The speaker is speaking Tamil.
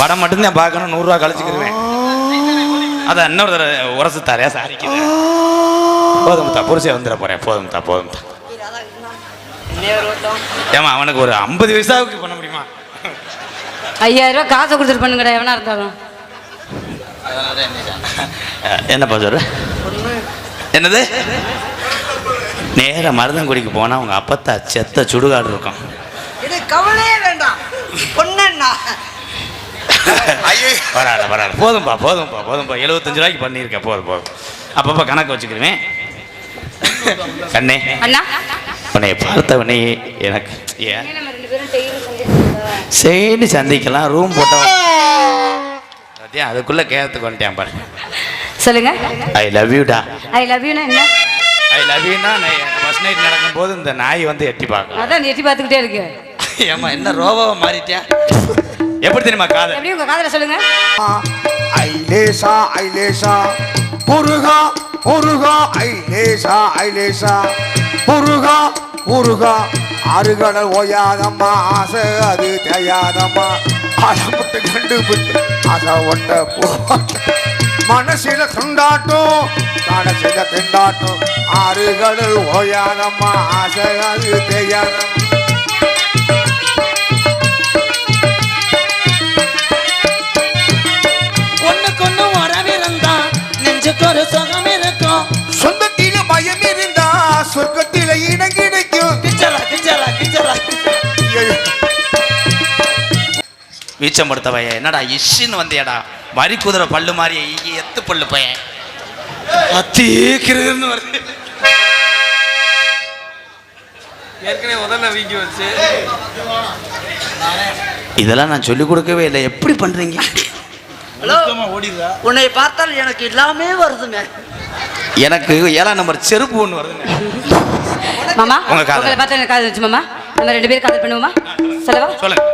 படம் மட்டும்தான் பார்க்கணும், 100 ரூபா கழிச்சுக்கிடுவேன். அதான் இன்னொரு தடவை உரசு தாரையா சாரிக்கு. போதும்தா, புருஷே வந்துட போறேன். போதும்தா போதும்தா. ஏமா அவனுக்கு ஒரு 50 வயசாவுக்கு பண்ண முடியுமா? 5000 ரூபா காசை கொடுத்துட்டு பண்ணுங்கடா எவனா இருந்தாலும். என்னப்பா சொல்ற? என்னது? நேர மருதங்குடிக்கு போனா உங்க அப்பத்தா செத்த சுடுகாடு இருக்கும். இது கவலையே வேண்டாம். பொண்ணா வராது. போதும்பா 75 ரூபாய்க்கு பண்ணியிருக்கேன். போதும். அப்பப்போ கணக்கு வச்சுக்கிறேன். கண்ணே அண்ணா, உன்னை பார்த்தவனே எனக்கு சரி சந்திக்கலாம். ரூம் போட்டோம், அதுக்குள்ள கேரத்துக்கு வந்துட்டேன் பாரு. சொல்லுங்க. I love யூடா. ஐ லவ் யூனா என்ன? ஐ லவ் யூனா ஃபர்ஸ்ட் நைட் நடக்கும்போது இந்த நாய் வந்து எட்டி பார்க்கும். அதான் எட்டி பார்த்துக்கிட்டே இருக்கு. ஏமா என்ன ரோபாவை மாறிட்டியா? எப்படி தெரியுமா காதல்? எப்படி உங்க காதல சொல்லுங்க. ஐலேசா முருகா ஐலேசா முருகா ஆறுகடல் ஓயாதம்மா, ஆசை அது தேயாதம்மா, அடப்பட்டு கண்டுபிட்டு ஆசை ஒட்ட போ மனசில துண்டாட்டும் மனசில திண்டாட்டும், ஆறுகடல் ஓயாதம்மா, ஆசை அது தேயாதம்மா. ஒரு சுகம் இருக்கும், சொந்தத்தில பயம் இருந்தா சொர்க்கத்தில இடம் கிடைக்கும். வீச்சம் படுத்த பையன் என்னடா இஷ்ன்னு வந்தியாடா? வரி குதிரை பல்லு மாதிரி எத்து பல்லு பையன் அத்தீக்கிறதுன்னு வருது. ஏற்கனவே முதல்ல வீங்கி வச்சு இதெல்லாம் நான் சொல்லிக் கொடுக்கவே இல்லை. எப்படி பண்றீங்க? உன்னை பார்த்தால் எனக்கு எல்லாமே வருதுங்க. எனக்கு 7ஆம் நம்பர் செருப்பு ஒன்று வருதுங்க. மாமா உங்க காதல் உங்களை பார்த்தா எனக்கு காதல் வச்சு மாமா. நம்ம 2 பேரும் காதல் பண்ணுவோமா? சொல்லவா? சொல்லுங்க.